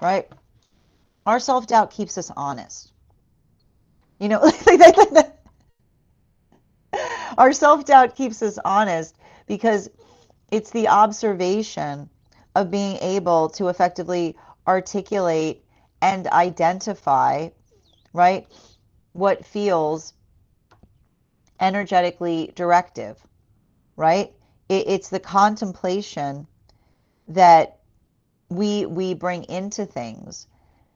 right? Our self-doubt keeps us honest. You know, our self-doubt keeps us honest because it's the observation of being able to effectively articulate and identify, right, what feels energetically directive, right? It's the contemplation that we bring into things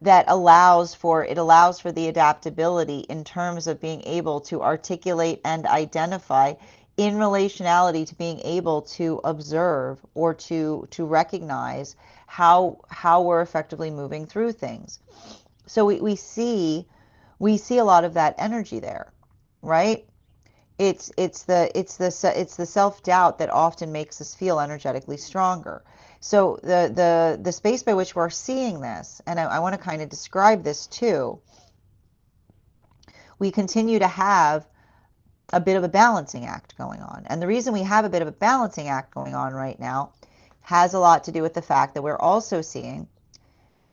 that allows for the adaptability in terms of being able to articulate and identify in relationality to being able to observe or to recognize how we're effectively moving through things. So we see a lot of that energy there, right? It's the self-doubt that often makes us feel energetically stronger. So the space by which we're seeing this, and I want to kind of describe this too, we continue to have a bit of a balancing act going on. And the reason we have a bit of a balancing act going on right now has a lot to do with the fact that we're also seeing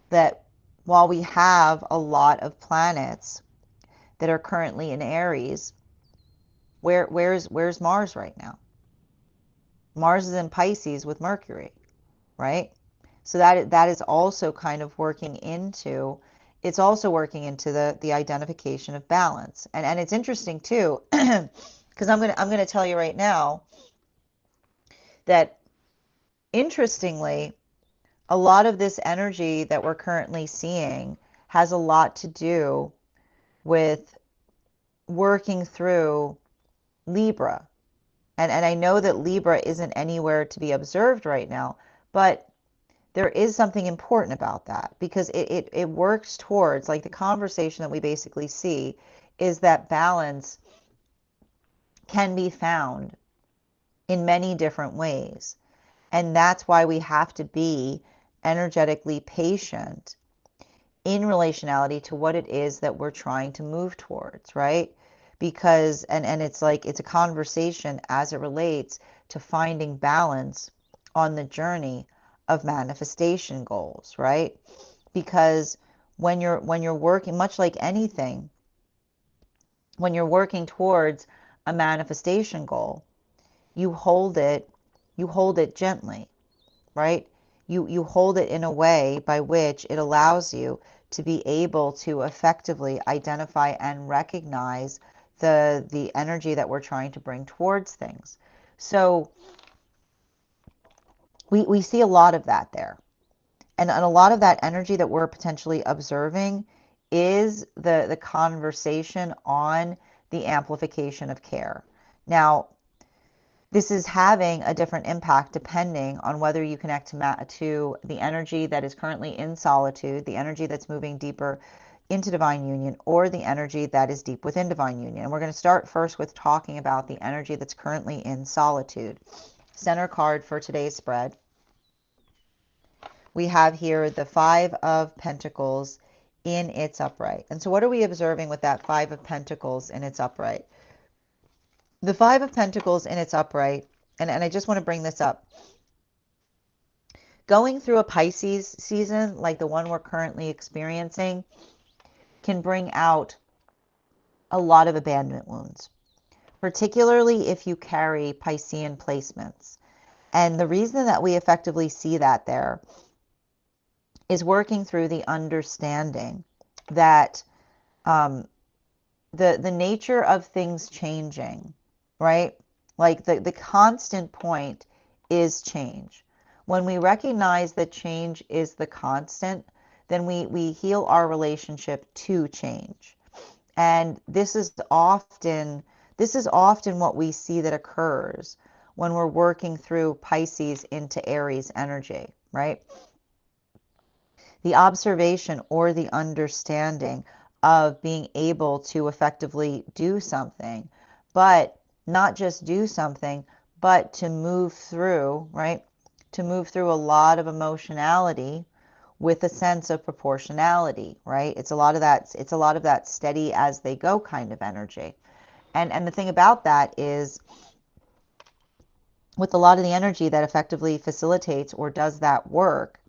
that while we have a lot of planets that are currently in Aries, where's Mars right now? Mars is in Pisces with Mercury, right? So that is also kind of working into, it's also working into the identification of balance. And it's interesting too, because I'm gonna tell you right now that interestingly, a lot of this energy that we're currently seeing has a lot to do with working through Libra. And I know that Libra isn't anywhere to be observed right now, but there is something important about that because it works towards, like, the conversation that we basically see is that balance can be found in many different ways. And that's why we have to be energetically patient in relationality to what it is that we're trying to move towards, right? Because and it's like it's a conversation as it relates to finding balance on the journey of manifestation goals, right? Because when you're working, much like anything, when you're working towards a manifestation goal, you hold it gently, right? You hold it in a way by which it allows you to be able to effectively identify and recognize the energy that we're trying to bring towards things. So we see a lot of that there. And a lot of that energy that we're potentially observing is the conversation on the amplification of care. Now, this is having a different impact depending on whether you connect to the energy that is currently in solitude, the energy that's moving deeper into divine union, or the energy that is deep within divine union. And we're going to start first with talking about the energy that's currently in solitude. Center card for today's spread. We have here the Five of Pentacles in its upright. And so what are we observing with that Five of Pentacles in its upright? The Five of Pentacles in its upright, and I just want to bring this up. Going through a Pisces season like the one we're currently experiencing can bring out a lot of abandonment wounds, particularly if you carry Piscean placements. And the reason that we effectively see that there is working through the understanding that the nature of things changing, right? Like the constant point is change. When we recognize that change is the constant, then we heal our relationship to change. And this is often what we see that occurs when we're working through Pisces into Aries energy, right? The observation or the understanding of being able to effectively do something, but not just do something, but to move through, right? To move through a lot of emotionality with a sense of proportionality, right? It's a lot of that steady as they go kind of energy. And the thing about that is, with a lot of the energy that effectively facilitates or does that work,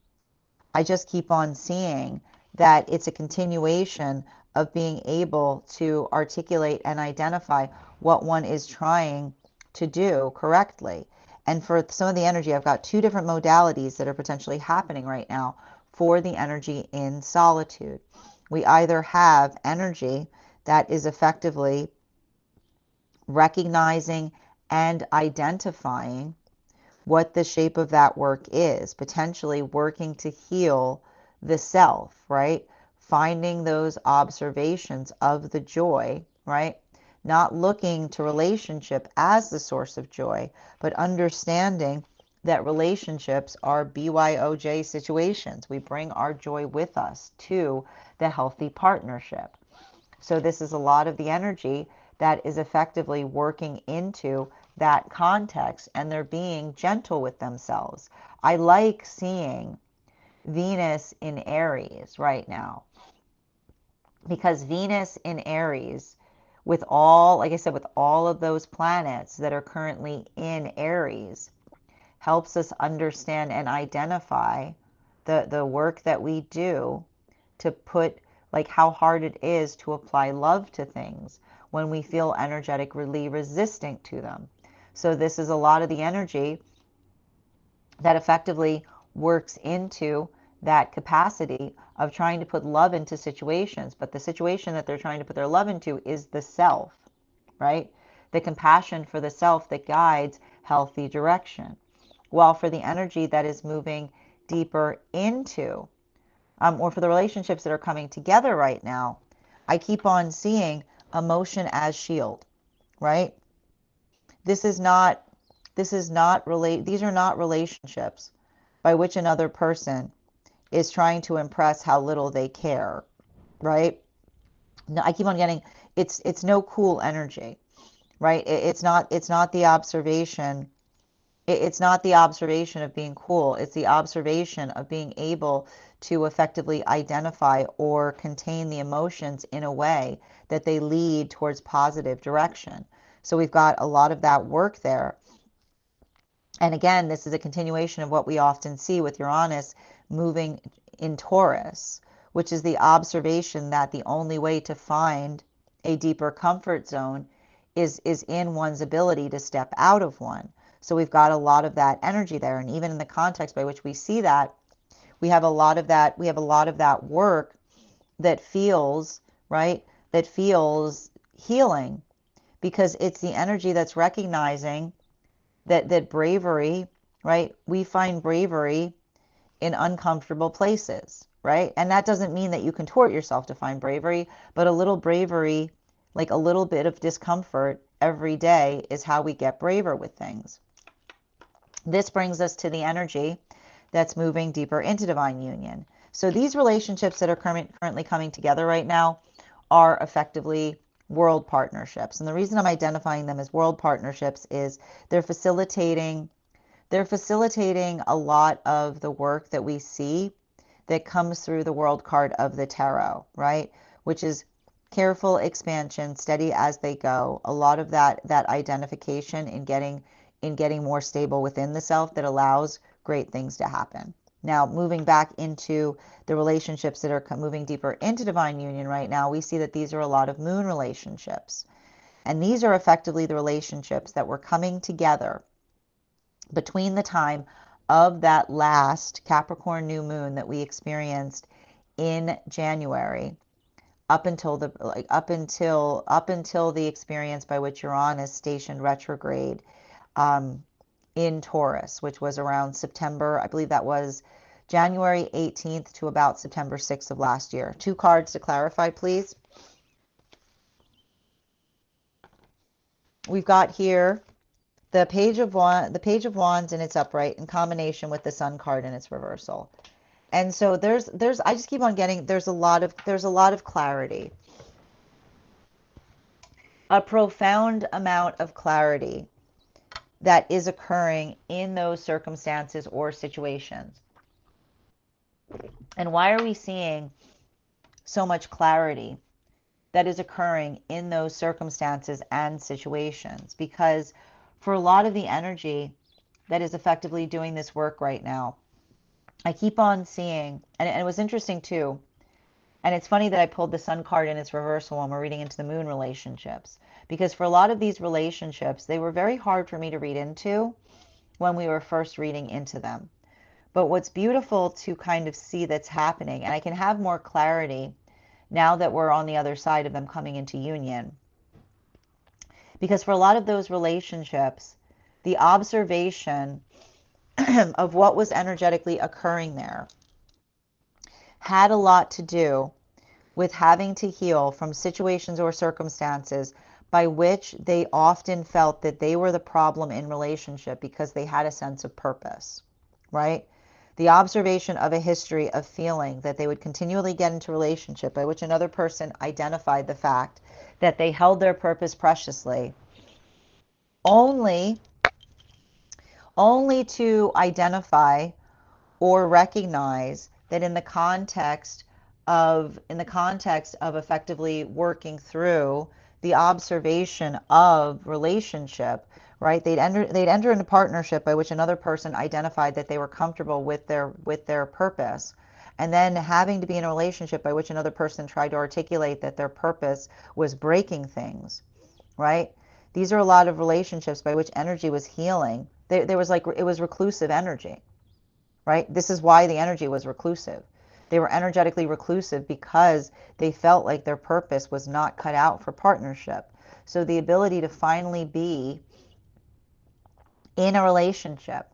I just keep on seeing that it's a continuation of being able to articulate and identify what one is trying to do correctly. And for some of the energy, I've got two different modalities that are potentially happening right now for the energy in solitude. We either have energy that is effectively recognizing and identifying what the shape of that work is, potentially working to heal the self, right? Finding those observations of the joy, right? Not looking to relationship as the source of joy, but understanding that relationships are BYOJ situations. We bring our joy with us to the healthy partnership. So this is a lot of the energy that is effectively working into that context, and they're being gentle with themselves. I like seeing Venus in Aries right now, because Venus in Aries, with all, like I said, with all of those planets that are currently in Aries, helps us understand and identify the work that we do to put, like, how hard it is to apply love to things when we feel energetically resistant to them. So this is a lot of the energy that effectively works into that capacity of trying to put love into situations. But the situation that they're trying to put their love into is the self, right? The compassion for the self that guides healthy direction. While for the energy that is moving deeper into, or for the relationships that are coming together right now, I keep on seeing emotion as shield, right? This is not, these are not relationships by which another person is trying to impress how little they care, right? No, I keep on getting, it's no cool energy, right? It's not the observation. It's not the observation of being cool. It's the observation of being able to effectively identify or contain the emotions in a way that they lead towards positive direction. So we've got a lot of that work there. And again, this is a continuation of what we often see with Uranus moving in Taurus, which is the observation that the only way to find a deeper comfort zone is in one's ability to step out of one. So we've got a lot of that energy there. And even in the context by which we see that, we have a lot of that work that feels, right, that feels healing, because it's the energy that's recognizing that bravery, right, we find bravery in uncomfortable places, right? And that doesn't mean that you contort yourself to find bravery, but a little bravery, like a little bit of discomfort every day, is how we get braver with things. This brings us to the energy that's moving deeper into divine union. So these relationships that are currently coming together right now are effectively world partnerships. And the reason I'm identifying them as world partnerships is they're facilitating a lot of the work that we see that comes through the world card of the tarot, right? Which is careful expansion, steady as they go. A lot of that identification in getting more stable within the self that allows great things to happen. Now, moving back into the relationships that are moving deeper into divine union right now, we see that these are a lot of moon relationships. And these are effectively the relationships that were coming together between the time of that last Capricorn new moon that we experienced in January up until the experience by which Uranus stationed retrograde in Taurus, which was around September. I believe that was January 18th to about September 6th of last year. Two cards to clarify, please. We've got here the Page of Wands in its upright in combination with the Sun card in its reversal. And so there's I just keep on getting there's a lot of clarity. A profound amount of clarity that is occurring in those circumstances or situations. And why are we seeing so much clarity that is occurring in those circumstances and situations? Because for a lot of the energy that is effectively doing this work right now, I keep on seeing, and it was interesting too, and it's funny that I pulled the sun card in its reversal when we're reading into the moon relationships, because for a lot of these relationships, they were very hard for me to read into when we were first reading into them. But what's beautiful to kind of see that's happening, and I can have more clarity now that we're on the other side of them coming into union, because for a lot of those relationships, the observation of what was energetically occurring there had a lot to do with having to heal from situations or circumstances by which they often felt that they were the problem in relationship because they had a sense of purpose, right? The observation of a history of feeling that they would continually get into relationship by which another person identified the fact that they held their purpose preciously, only only to identify or recognize that in the context of effectively working through the observation of relationship, right? They'd enter into partnership by which another person identified that they were comfortable with their purpose, and then having to be in a relationship by which another person tried to articulate that their purpose was breaking things, right? These are a lot of relationships by which energy was healing. There was like, it was reclusive energy, right? This is why the energy was reclusive. They were energetically reclusive because they felt like their purpose was not cut out for partnership. So the ability to finally be in a relationship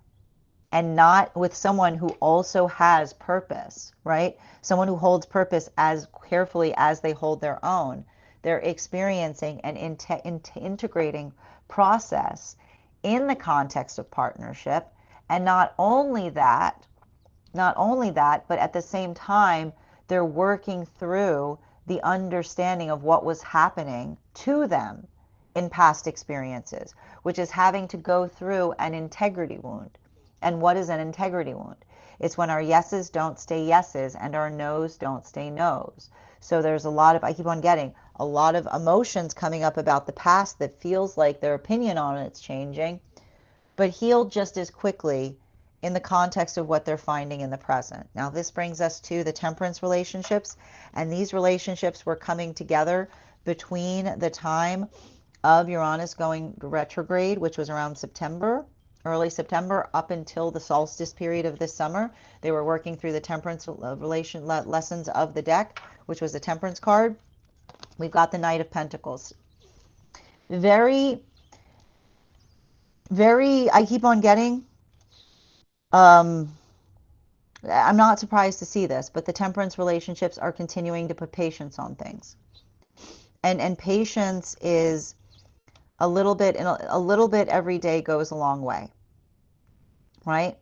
and not with someone who also has purpose, right? Someone who holds purpose as carefully as they hold their own. They're experiencing an integrating process in the context of partnership. And not only that, but at the same time, they're working through the understanding of what was happening to them in past experiences, which is having to go through an integrity wound. And what is an integrity wound? It's when our yeses don't stay yeses and our nos don't stay nos. So there's a lot of, I keep on getting a lot of emotions coming up about the past that feels like their opinion on it's changing, but healed just as quickly in the context of what they're finding in the present. Now, this brings us to the temperance relationships, and these relationships were coming together between the time of Uranus going retrograde, which was around September, early September, up until the solstice period of this summer. They were working through the temperance relation lessons of the deck, which was the temperance card. We've got the Knight of Pentacles. Very, very, I keep on getting, I'm not surprised to see this, but the temperance relationships are continuing to put patience on things. And patience is a little bit, and a little bit every day goes a long way, right?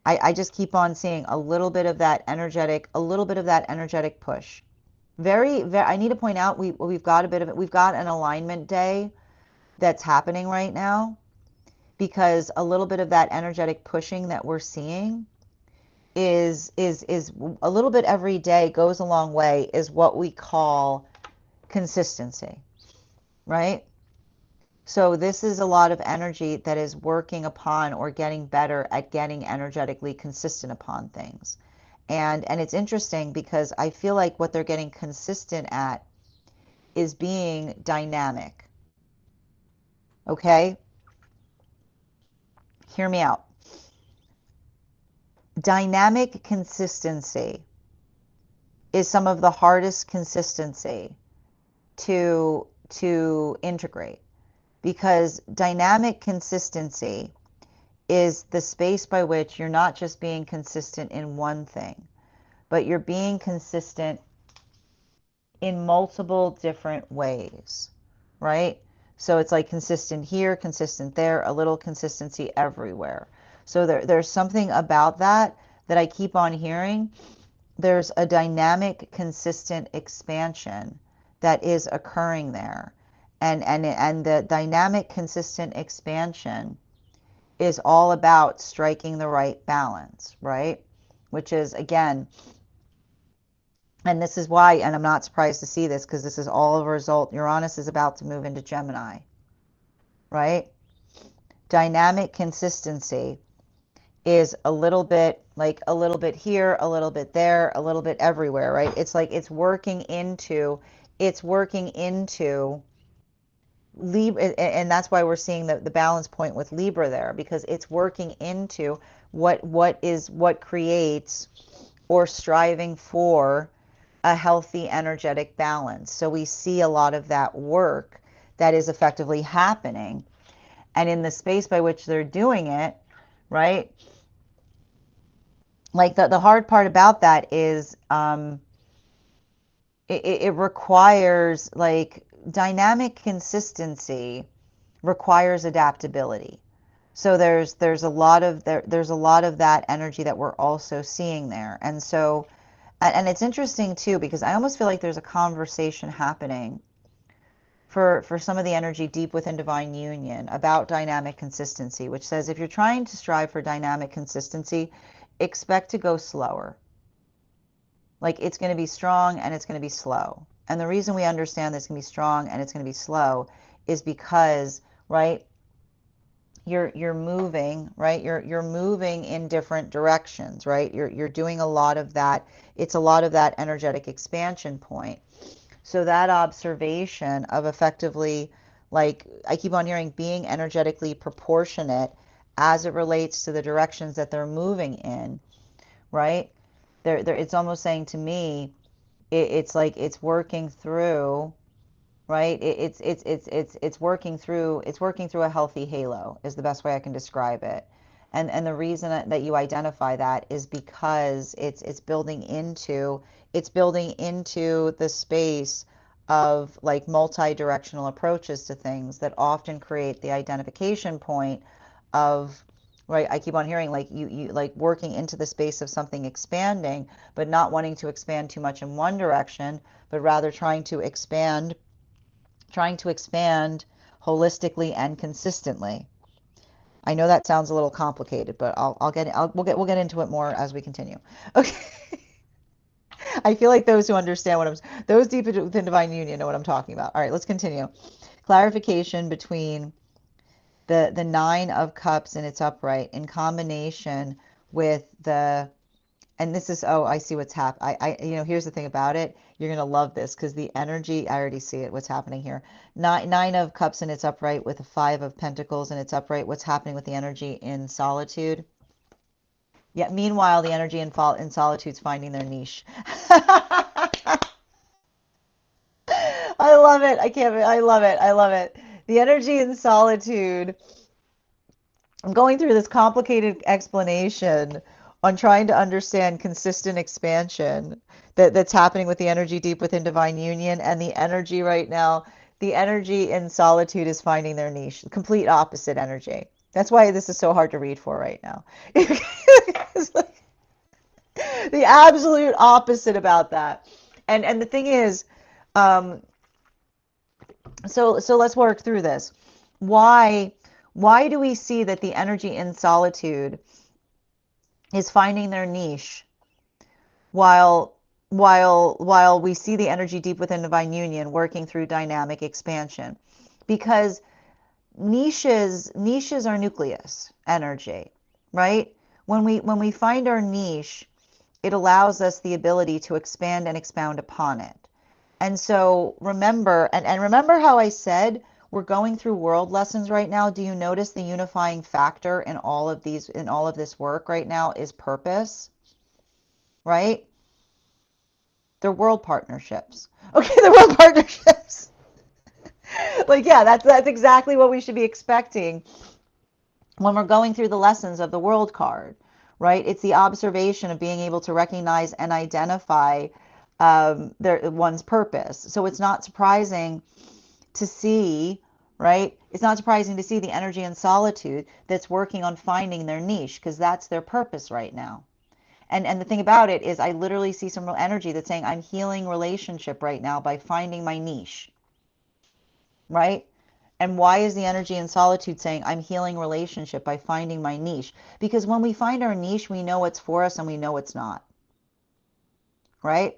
I just keep on seeing a little bit of that energetic push. Very, very, I need to point out, we've got a bit of it. We've got an alignment day that's happening right now, because a little bit of that energetic pushing that we're seeing is a little bit every day goes a long way, is what we call consistency, right? So this is a lot of energy that is working upon or getting better at getting energetically consistent upon things. And it's interesting because I feel like what they're getting consistent at is being dynamic. Okay? Hear me out. Dynamic consistency is some of the hardest consistency to integrate, because dynamic consistency is the space by which you're not just being consistent in one thing, but you're being consistent in multiple different ways, right? So it's like consistent here, consistent there, a little consistency everywhere. So there's something about that I keep on hearing. There's a dynamic, consistent expansion that is occurring there. And the dynamic, consistent expansion is all about striking the right balance, right? Which is, again, and this is why, and I'm not surprised to see this, because this is all a result. Uranus is about to move into Gemini, right? Dynamic consistency is a little bit, like a little bit here, a little bit there, a little bit everywhere, right? It's like it's working into Libra, and that's why we're seeing the balance point with Libra there, because it's working into what creates or striving for a healthy energetic balance. So we see a lot of that work that is effectively happening. And in the space by which they're doing it, right? Like the hard part about that is it requires, like, dynamic consistency requires adaptability. So there's a lot of there's a lot of that energy that we're also seeing there. And so, and it's interesting too, because I almost feel like there's a conversation happening for some of the energy deep within divine union about dynamic consistency, which says if you're trying to strive for dynamic consistency, expect to go slower. Like, it's going to be strong and it's going to be slow. And the reason we understand that it's going to be strong and it's going to be slow is because, right, you're moving, right? You're moving in different directions, right? You're doing a lot of that. It's a lot of that energetic expansion point. So that observation of effectively, like I keep on hearing, being energetically proportionate as it relates to the directions that they're moving in, right? It's almost saying to me, it's like it's working through, right? It's working through a healthy halo is the best way I can describe it. And the reason that you identify that is because it's building into the space of, like, multi-directional approaches to things that often create the identification point of, right, I keep on hearing, like, you like working into the space of something expanding, but not wanting to expand too much in one direction, but rather trying to expand holistically and consistently. I know that sounds a little complicated, but we'll get into it more as we continue. Okay. I feel like those who understand those deep within divine union know what I'm talking about. All right, let's continue. Clarification between the Nine of Cups in its upright in combination with the, and this is, oh, I see what's happening. Here's the thing about it. You're going to love this because the energy, I already see it, what's happening here. Nine of Cups in its upright with a Five of Pentacles in its upright. What's happening with the energy in solitude? Yeah, meanwhile, the energy in solitude's finding their niche. I love it. I love it. I love it. The energy in solitude. I'm going through this complicated explanation on trying to understand consistent expansion that's happening with the energy deep within divine union, and the energy right now, the energy in solitude is finding their niche. Complete opposite energy. That's why this is so hard to read for right now. It's like the absolute opposite about that. And the thing is, so let's work through this. Why do we see that the energy in solitude is finding their niche while we see the energy deep within divine union working through dynamic expansion? Because niches are nucleus energy, right? When we find our niche, it allows us the ability to expand and expound upon it. And so remember, and remember how I said we're going through world lessons right now. Do you notice the unifying factor in all of this work right now is purpose, right? They're world partnerships. Okay, they're world partnerships. Like, yeah, that's exactly what we should be expecting when we're going through the lessons of the world card, right? It's the observation of being able to recognize and identify one's purpose. So it's not surprising to see, right? It's not surprising to see the energy in solitude that's working on finding their niche, because that's their purpose right now. And the thing about it is I literally see some real energy that's saying I'm healing relationship right now by finding my niche, right? And why is the energy in solitude saying I'm healing relationship by finding my niche? Because when we find our niche, we know what's for us and we know what's not, right?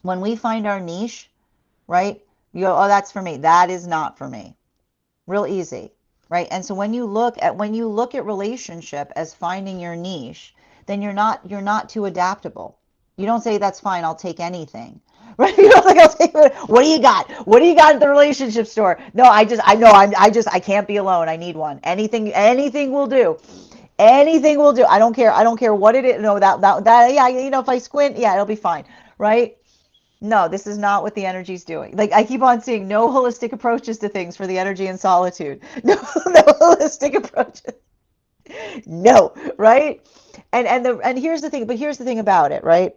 When we find our niche, right, you go, oh, that's for me. That is not for me. Real easy. right? And so when you look at relationship as finding your niche, then you're not too adaptable. You don't say that's fine, I'll take anything. Right? You don't think I'll take what do you got? What do you got at the relationship store? No, I know I can't be alone. I need one. Anything will do. Anything will do. I don't care what it is. No, that yeah, if I squint, yeah, it'll be fine. Right? No, this is not what the energy is doing. Like I keep on seeing no holistic approaches to things for the energy in solitude. No, no holistic approaches. No, right? And here's the thing about it, right?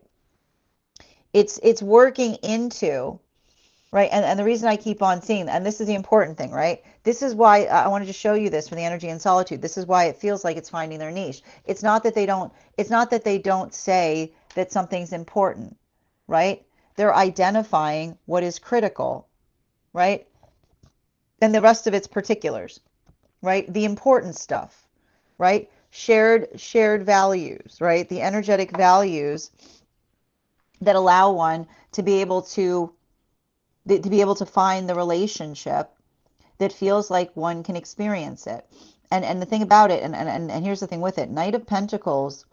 It's working into, right? And the reason I keep on seeing, and this is the important thing, right? This is why I wanted to show you this for the energy in solitude. This is why it feels like it's finding their niche. It's not that they don't say that something's important, right? They're identifying what is critical, right? And the rest of it's particulars, right? The important stuff, right? Shared values, right? The energetic values that allow one to be able to find the relationship that feels like one can experience it. And the thing about it, and here's the thing with it, Knight of Pentacles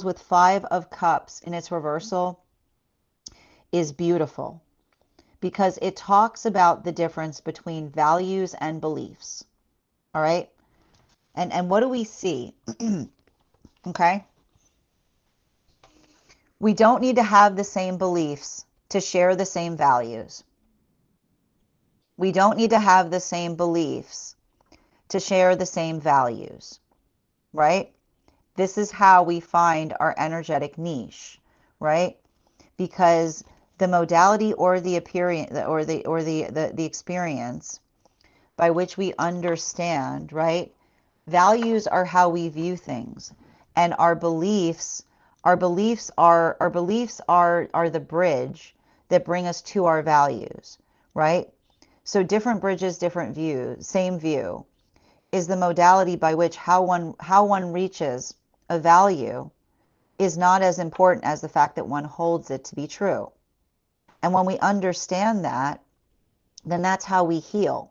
with Five of Cups in its reversal is beautiful because it talks about the difference between values and beliefs. All right? And what do we see? Okay? We don't need to have the same beliefs to share the same values. We don't need to have the same beliefs to share the same values, right? This is how we find our energetic niche, right? Because the modality or the appearance or the experience by which we understand, right? Values are how we view things, and our beliefs are the bridge that bring us to our values, right? So different bridges, different views, same view is the modality by which how one reaches a value is not as important as the fact that one holds it to be true. And when we understand that, then that's how we heal,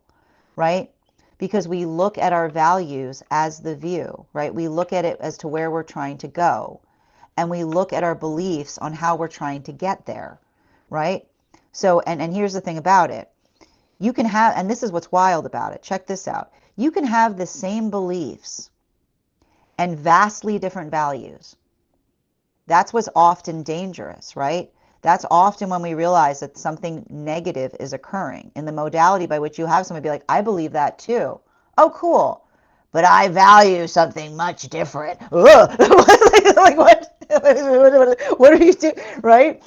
right? Because we look at our values as the view, right? We look at it as to where we're trying to go. And we look at our beliefs on how we're trying to get there, right? So, and here's the thing about it. You can have, and this is what's wild about it. Check this out. You can have the same beliefs and vastly different values. That's what's often dangerous, right? That's often when we realize that something negative is occurring in the modality by which you have somebody be like, I believe that too. Oh, cool. But I value something much different. Like what? What are you doing? Right?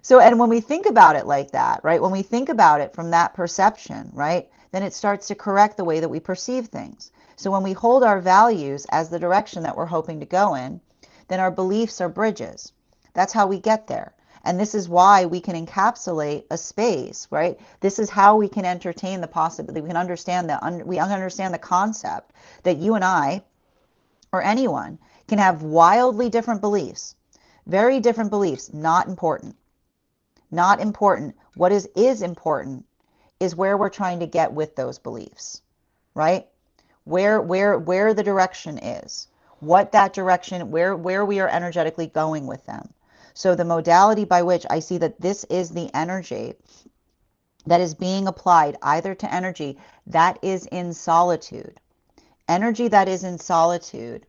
So, and when we think about it like that, right? When we think about it from that perception, right? Then it starts to correct the way that we perceive things. So when we hold our values as the direction that we're hoping to go in, then our beliefs are bridges. That's how we get there. And this is why we can encapsulate a space, right? This is how we can entertain the possibility. We can understand the concept that you and I, or anyone, can have wildly different beliefs, very different beliefs. Not important. Not important. What is important is where we're trying to get with those beliefs, right? Where the direction is, what that direction, where we are energetically going with them. So the modality by which I see that this is the energy that is being applied either to energy that is in solitude, energy that is in solitude,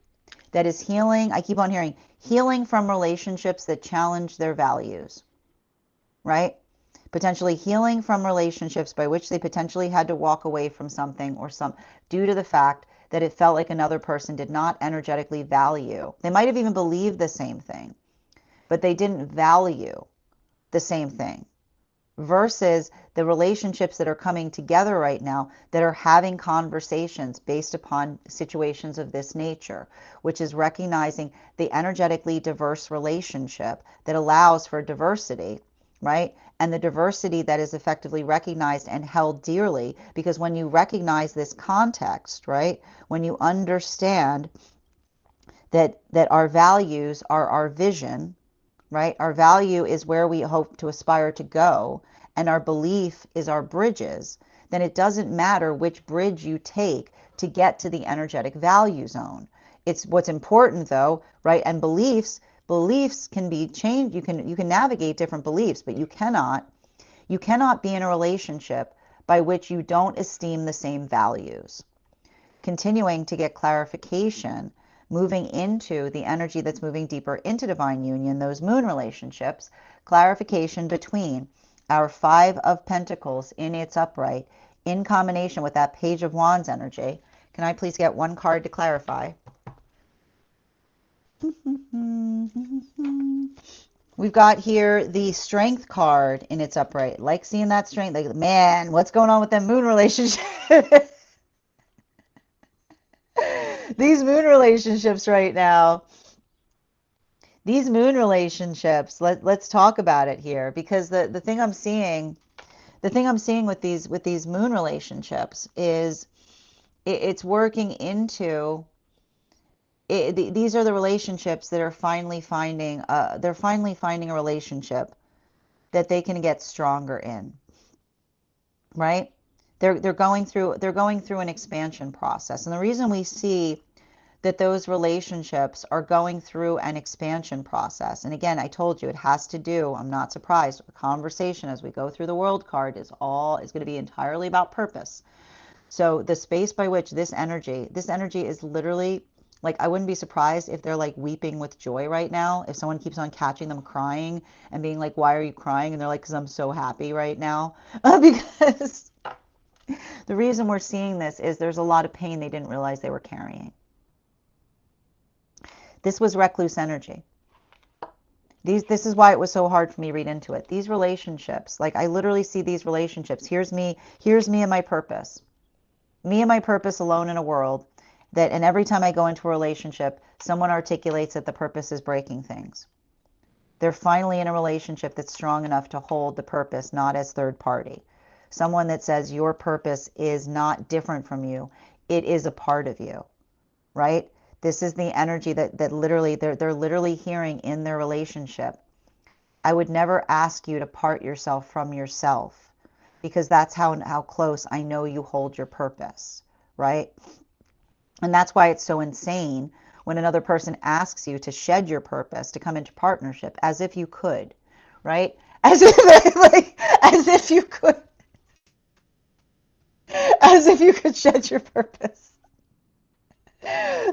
that is healing. I keep on hearing healing from relationships that challenge their values, right? Potentially healing from relationships by which they potentially had to walk away from something or some due to the fact that it felt like another person did not energetically value. They might have even believed the same thing, but they didn't value the same thing. Versus the relationships that are coming together right now that are having conversations based upon situations of this nature, which is recognizing the energetically diverse relationship that allows for diversity, right? And the diversity that is effectively recognized and held dearly, because when you recognize this context, right? When you understand that our values are our vision, right? Our value is where we hope to aspire to go, and our belief is our bridges, then it doesn't matter which bridge you take to get to the energetic value zone. It's what's important though, right? And beliefs can be changed. You can navigate different beliefs, but you cannot be in a relationship by which you don't esteem the same values. Continuing to get clarification, moving into the energy that's moving deeper into divine union, those moon relationships, clarification between our Five of Pentacles in its upright in combination with that Page of Wands energy. Can I please get one card to clarify? We've got here the Strength card in its upright. Like seeing that strength, like, man, what's going on with them moon relationships? These moon relationships right now. These moon relationships, let's talk about it here, because the thing I'm seeing with these moon relationships is it's working into these are the relationships that are finally finding a relationship that they can get stronger in, right? They're going through an expansion process. And the reason we see that those relationships are going through an expansion process, and again, I told you it has to do, I'm not surprised, a conversation as we go through the World card is going to be entirely about purpose. So the space by which this energy is literally, like, I wouldn't be surprised if they're like weeping with joy right now. If someone keeps on catching them crying and being like, why are you crying? And they're like, because I'm so happy right now. Because the reason we're seeing this is there's a lot of pain they didn't realize they were carrying. This was recluse energy. This is why it was so hard for me to read into it. These relationships, like, I literally see these relationships. Here's me and my purpose. Me and my purpose alone in a world that, and every time I go into a relationship, someone articulates that the purpose is breaking things. They're finally in a relationship that's strong enough to hold the purpose, not as third party. Someone that says your purpose is not different from you. It is a part of you, right? This is the energy that literally, they're literally hearing in their relationship. I would never ask you to part yourself from yourself, because that's how close I know you hold your purpose, right? And that's why it's so insane when another person asks you to shed your purpose, to come into partnership, as if you could, right? As if you could. As if you could shed your purpose.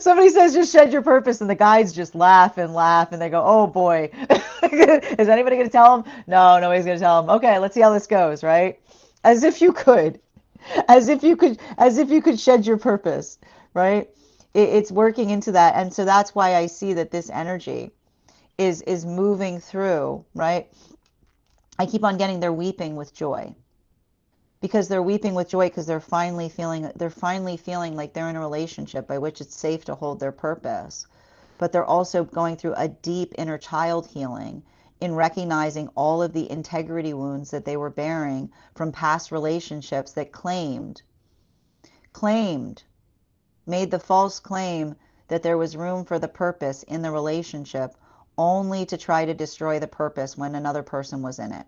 Somebody says just shed your purpose, and the guys just laugh and they go, oh boy. Is anybody going to tell them? No, nobody's going to tell them. Okay, let's see how this goes, right? As if you could. As if you could shed your purpose, right? It's working into that. And so that's why I see that this energy is moving through, right? I keep on getting they're weeping with joy. Because they're weeping with joy because they're finally feeling like they're in a relationship by which it's safe to hold their purpose. But they're also going through a deep inner child healing in recognizing all of the integrity wounds that they were bearing from past relationships that made the false claim that there was room for the purpose in the relationship, only to try to destroy the purpose when another person was in it.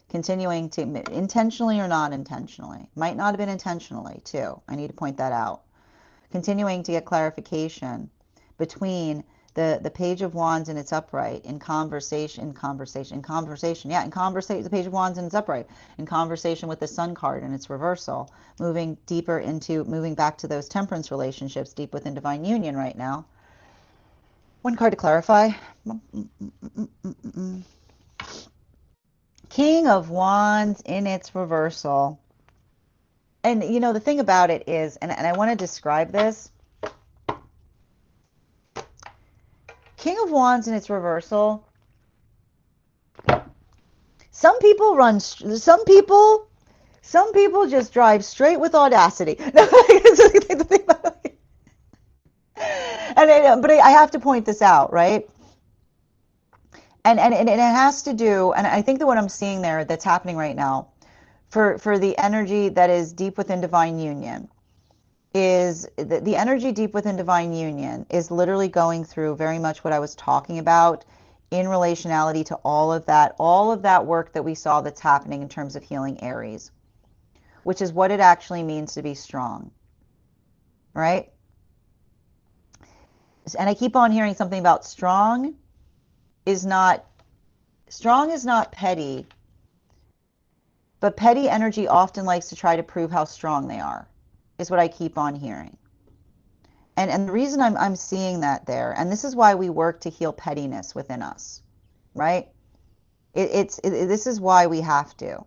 Continuing to, intentionally or not intentionally, might not have been intentionally too, I need to point that out. Continuing to get clarification between the Page of Wands and its upright in conversation, the Page of Wands and its upright in conversation with the Sun card and its reversal, moving back to those temperance relationships deep within divine union right now. One card to clarify. King of Wands in its reversal. And you know, the thing about it is, and I want to describe this. King of Wands in its reversal. Some people just drive straight with audacity. But I have to point this out, right? And it has to do, and I think that what I'm seeing there that's happening right now for the energy that is deep within divine union is the energy deep within divine union is literally going through very much what I was talking about in relationality to all of that work that we saw that's happening in terms of healing Aries. which is what it actually means to be strong, right? And I keep on hearing something about strong is not petty, but petty energy often likes to try to prove how strong they are, is what I keep on hearing. And the reason I'm seeing that there, and this is why we work to heal pettiness within us, right? This is why we have to,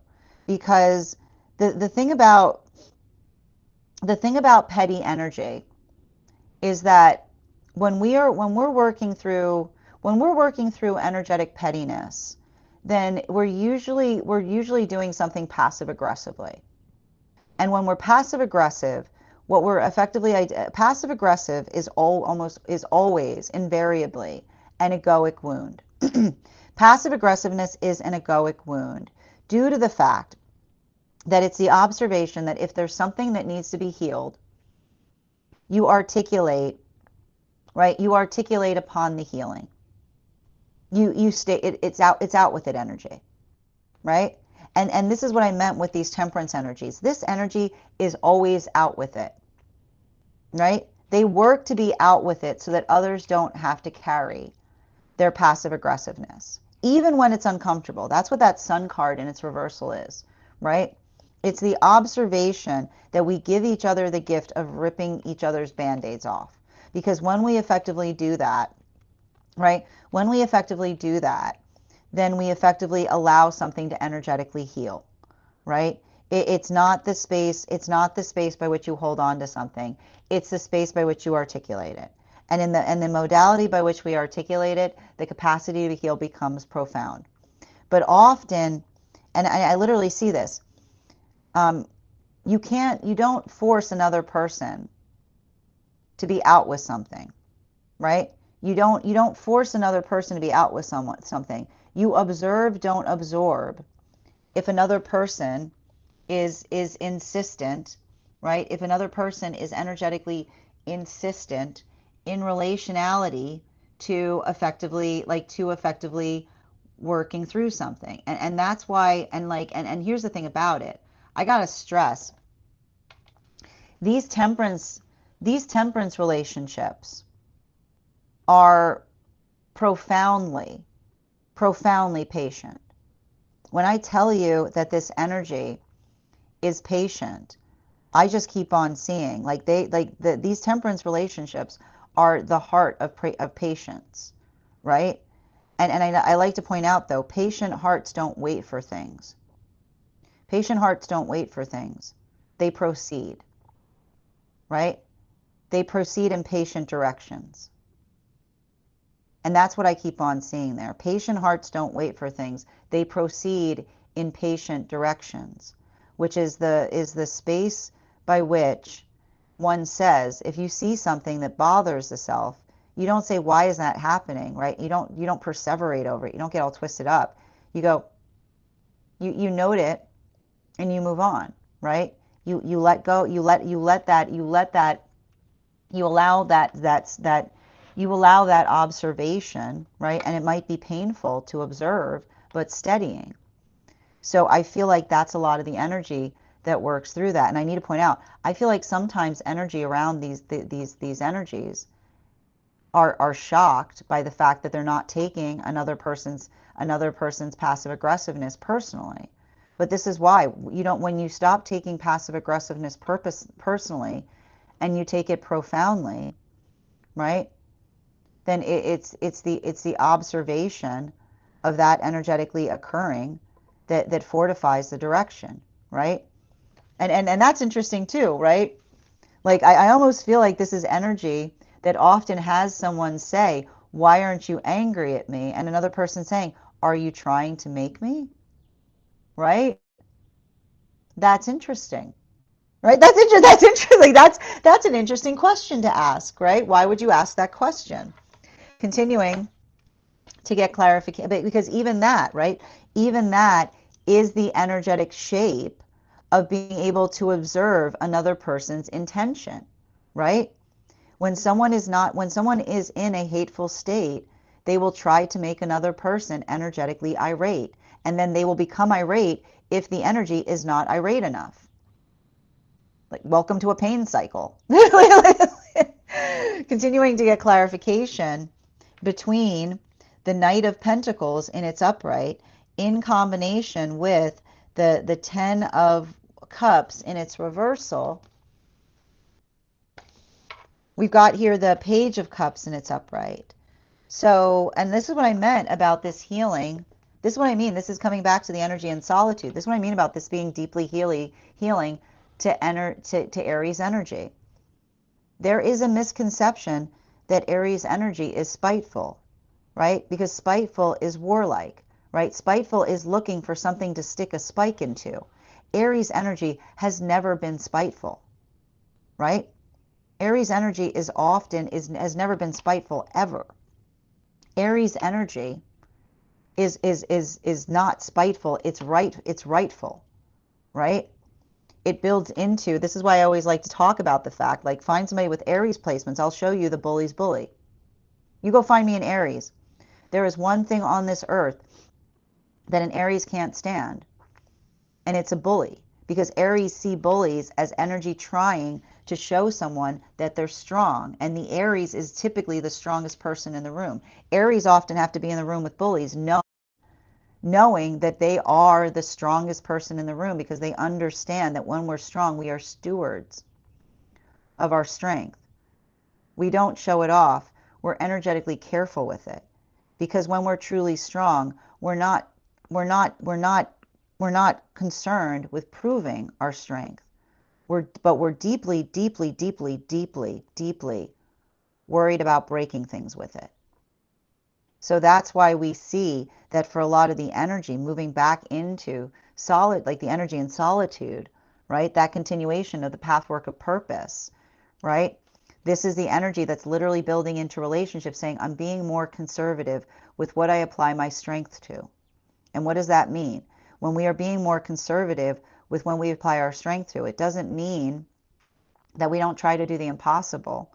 because the thing about petty energy is that when we're working through energetic pettiness, then we're usually doing something passive aggressively. And when we're passive aggressive, what we're effectively passive aggressive is always invariably an egoic wound. Passive aggressiveness is an egoic wound due to the fact that it's the observation that if there's something that needs to be healed, you articulate, right? You articulate upon the healing. You stay. It's out with it energy, right? And this is what I meant with these temperance energies. This energy is always out with it, right? They work to be out with it so that others don't have to carry their passive aggressiveness, even when it's uncomfortable. That's what that Sun card in its reversal is, right? It's the observation that we give each other the gift of ripping each other's band-aids off. Because when we effectively do that, right? When we effectively do that, then we effectively allow something to energetically heal, right? It's not the space by which you hold on to something. It's the space by which you articulate it. And in the modality by which we articulate it, the capacity to heal becomes profound. But often, and I literally see this, you don't force another person to be out with something, right? You don't force another person to be out with something. You observe, don't absorb. If another person is insistent, right? If another person is energetically insistent in relationality to effectively working through something. And that's why, and here's the thing about it. I gotta stress, these temperance relationships are profoundly patient. When I tell you that this energy is patient, I just keep on seeing these temperance relationships are the heart of patience, right? And I like to point out though, patient hearts don't wait for things. Patient hearts don't wait for things. They proceed, right? They proceed in patient directions. And that's what I keep on seeing there. Patient hearts don't wait for things. They proceed in patient directions, which is the space by which one says, if you see something that bothers the self, you don't say, why is that happening, right? You don't perseverate over it. You don't get all twisted up. You go, you note it and you move on, right? You let go, you allow that observation, right? And it might be painful to observe, but steadying. So I feel like that's a lot of the energy that works through that. And I need to point out, I feel like sometimes energy around these energies are shocked by the fact that they're not taking another person's passive aggressiveness personally. But this is why when you stop taking passive aggressiveness personally and you take it profoundly, right? Then it's the observation of that energetically occurring that fortifies the direction, right? And that's interesting too, right? Like I almost feel like this is energy that often has someone say, why aren't you angry at me? And another person saying, are you trying to make me? Right? That's interesting. Right? That's interesting. That's an interesting question to ask, right? Why would you ask that question? Continuing to get clarification, because even that, right? Even that is the energetic shape of being able to observe another person's intention, right? When someone is in a hateful state, they will try to make another person energetically irate, and then they will become irate if the energy is not irate enough, Like, welcome to a pain cycle. Continuing to get clarification between the Knight of Pentacles in its upright in combination with the Ten of Cups in its reversal. We've got here the Page of Cups in its upright. So, and this is what I meant about this healing. This is what I mean. This is coming back to the energy and solitude. This is what I mean about this being deeply healing to Aries energy. There is a misconception that Aries energy is spiteful, right? Because spiteful is warlike, right? Spiteful is looking for something to stick a spike into. Aries energy has never been spiteful, right? Aries energy has never been spiteful ever. Aries energy is not spiteful. It's rightful, right? It builds into, this is why I always like to talk about the fact, like, find somebody with Aries placements. I'll show you the bully's bully. You go find me an Aries. There is one thing on this earth that an Aries can't stand, and it's a bully, because Aries see bullies as energy trying to show someone that they're strong, and the Aries is typically the strongest person in the room. Aries often have to be in the room with bullies, knowing that they are the strongest person in the room, because they understand that when we're strong, we are stewards of our strength. We don't show it off. We're energetically careful with it, because when we're truly strong, we're not concerned with proving our strength. But we're deeply worried about breaking things with it. So that's why we see that for a lot of the energy moving back into solid, like the energy in solitude, right? That continuation of the pathwork of purpose, right? This is the energy that's literally building into relationships, saying, I'm being more conservative with what I apply my strength to. And what does that mean? When we are being more conservative with when we apply our strength to, it doesn't mean that we don't try to do the impossible,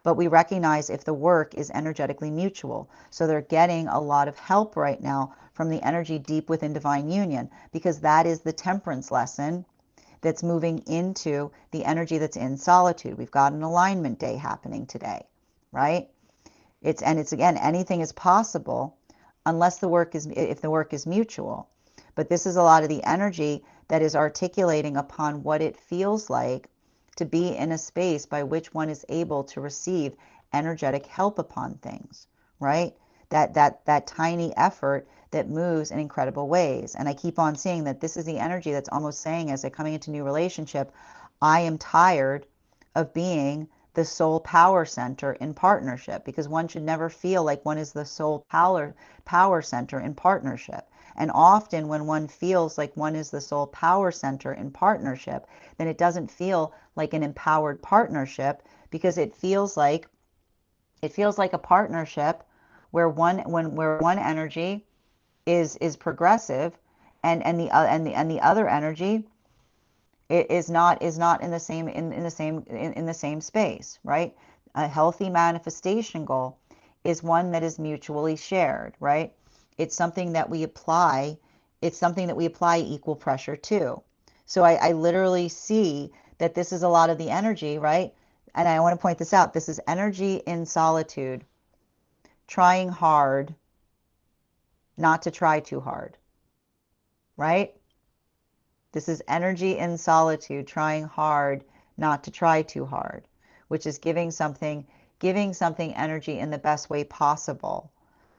but we recognize if the work is energetically mutual. So they're getting a lot of help right now from the energy deep within divine union, because that is the temperance lesson that's moving into the energy that's in solitude. We've got an alignment day happening today, right? It's again, anything is possible unless if the work is mutual. But this is a lot of the energy that is articulating upon what it feels like to be in a space by which one is able to receive energetic help upon things, right? That tiny effort that moves in incredible ways. And I keep on seeing that this is the energy that's almost saying, as they're coming into new relationship, I am tired of being the sole power center in partnership, because one should never feel like one is the sole power center in partnership. And often when one feels like one is the sole power center in partnership, then it doesn't feel like an empowered partnership, because it feels like a partnership where one energy is progressive, and the other energy is not in the same space, right? A healthy manifestation goal is one that is mutually shared, right? It's something that we apply. It's something that we apply equal pressure to. So I literally see that this is a lot of the energy, right? And I want to point this out. This is energy in solitude, trying hard not to try too hard, right? This is energy in solitude, trying hard not to try too hard, which is giving something energy in the best way possible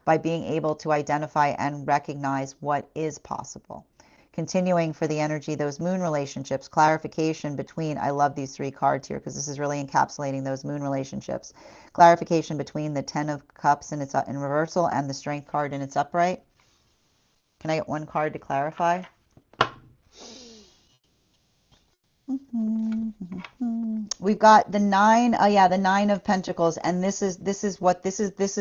by being able to identify and recognize what is possible. Continuing for the energy, those moon relationships, clarification between, I love these three cards here because this is really encapsulating those moon relationships. Clarification between the Ten of Cups in reversal and the Strength card in its upright. Can I get one card to clarify? We've got the the Nine of Pentacles, and this is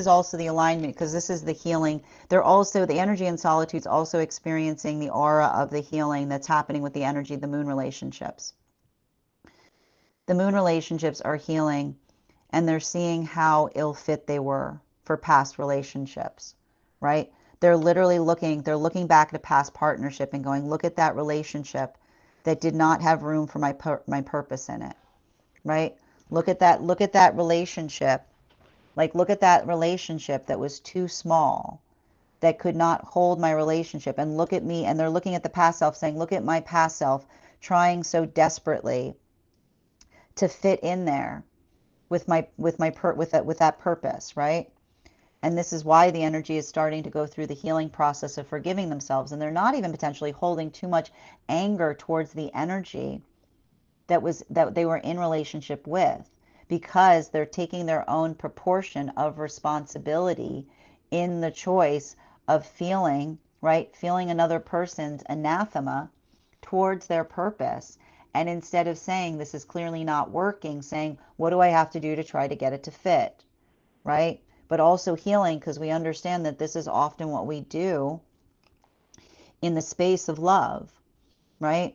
also the alignment, because this is the healing. They're also, the energy in solitude's also experiencing the aura of the healing that's happening with the energy, the moon relationships. The moon relationships are healing, and they're seeing how ill fit they were for past relationships, right? They're literally looking back at a past partnership and going, look at that relationship that did not have room for my purpose in it, right? Look at that relationship. Like, look at that relationship that was too small, that could not hold my relationship. And look at me, and they're looking at the past self saying, look at my past self trying so desperately to fit in there with that purpose, right? And this is why the energy is starting to go through the healing process of forgiving themselves, and they're not even potentially holding too much anger towards the energy that they were in relationship with, because they're taking their own proportion of responsibility in the choice of feeling, right? Feeling another person's anathema towards their purpose. And instead of saying, this is clearly not working, saying, what do I have to do to try to get it to fit, right? But also healing, because we understand that this is often what we do in the space of love, right?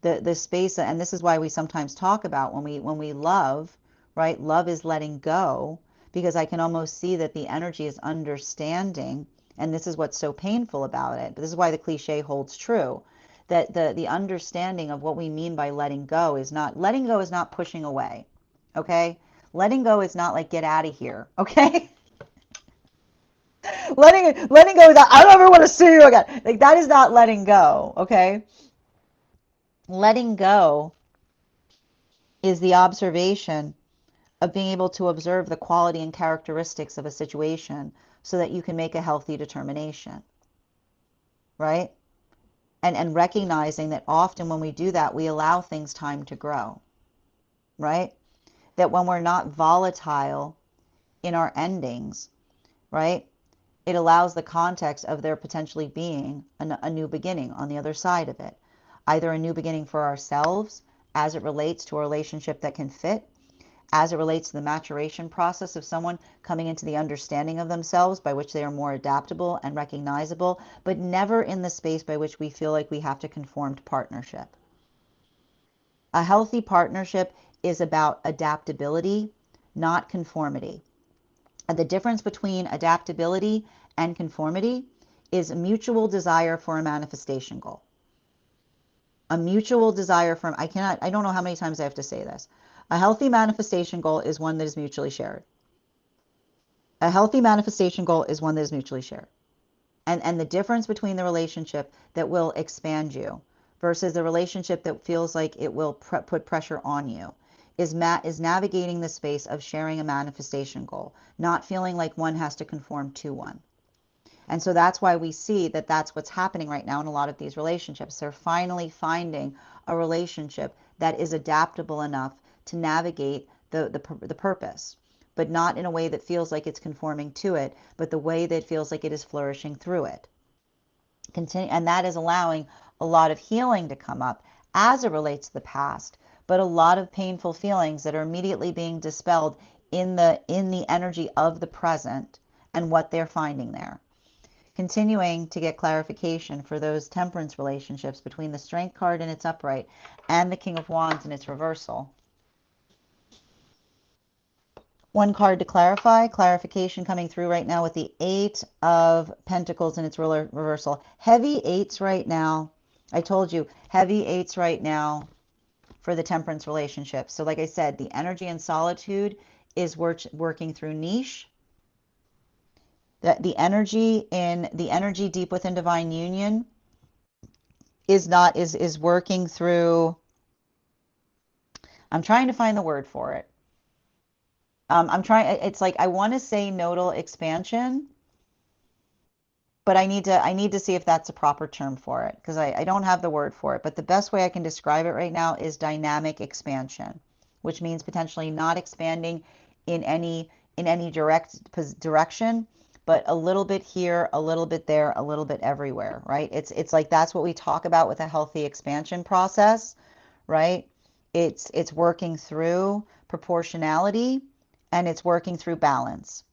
The space, and this is why we sometimes talk about when we love, right? Love is letting go, because I can almost see that the energy is understanding, and this is what's so painful about it. But this is why the cliche holds true, that the understanding of what we mean by letting go is not pushing away, okay? Letting go is not like, get out of here, okay? letting go is not, I don't ever want to see you again. Like, that is not letting go, okay? Letting go is the observation of being able to observe the quality and characteristics of a situation so that you can make a healthy determination, right? And recognizing that often when we do that, we allow things time to grow, right? That when we're not volatile in our endings, right? It allows the context of there potentially being a new beginning on the other side of it. Either a new beginning for ourselves as it relates to a relationship that can fit, as it relates to the maturation process of someone coming into the understanding of themselves by which they are more adaptable and recognizable, but never in the space by which we feel like we have to conform to partnership. A healthy partnership is about adaptability, not conformity. The difference between adaptability and conformity is a mutual desire for a manifestation goal. A mutual desire for, I don't know how many times I have to say this. A healthy manifestation goal is one that is mutually shared. A healthy manifestation goal is one that is mutually shared. And the difference between the relationship that will expand you versus the relationship that feels like it will put pressure on you is navigating the space of sharing a manifestation goal, not feeling like one has to conform to one. And so that's why we see that that's what's happening right now in a lot of these relationships. They're finally finding a relationship that is adaptable enough to navigate the purpose, but not in a way that feels like it's conforming to it, but the way that feels like it is flourishing through it. And that is allowing a lot of healing to come up as it relates to the past, but a lot of painful feelings that are immediately being dispelled in the energy of the present and what they're finding there. Continuing to get clarification for those temperance relationships between the Strength card in its upright and the King of Wands in its reversal. One card to clarify, clarification coming through right now with the Eight of Pentacles in its reversal. Heavy eights right now. I told you, heavy eights right now for the temperance relationship. So like I said, the energy in solitude is working through niche. The energy deep within divine union is working through, I'm trying to find the word for it. It's like, I want to say nodal expansion, but I need to see if that's a proper term for it, because I don't have the word for it. But the best way I can describe it right now is dynamic expansion, which means potentially not expanding in any direct direction, but a little bit here, a little bit there, a little bit everywhere, right? It's like, that's what we talk about with a healthy expansion process, right? It's working through proportionality, and it's working through balance.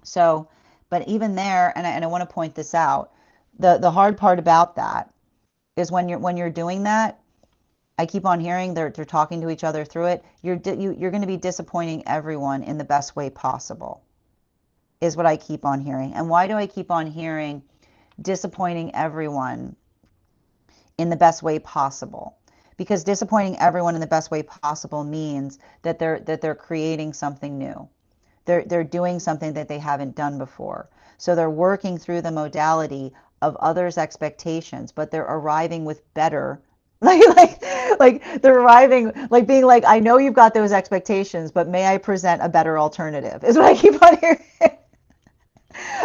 So, but even there, and I want to point this out, the hard part about that is when you're doing that, I keep on hearing they're talking to each other through it. You're going to be disappointing everyone in the best way possible, is what I keep on hearing. And why do I keep on hearing disappointing everyone in the best way possible. Because disappointing everyone in the best way possible means that they're creating something new. They're doing something that they haven't done before. So they're working through the modality of others' expectations, but they're arriving with better like they're arriving like being like, I know you've got those expectations, but may I present a better alternative? Is what I keep on hearing.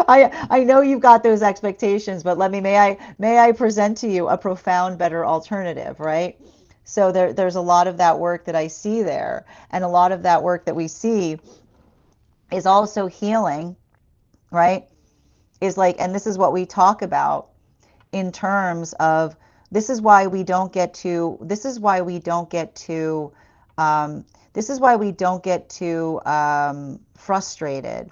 I know you've got those expectations, but may I present to you a profound better alternative, right? So there's a lot of that work that I see there, and a lot of that work that we see is also healing, right? Is like, and this is what we talk about in terms of, this is why we don't get to this is why we don't get to this is why we don't get too frustrated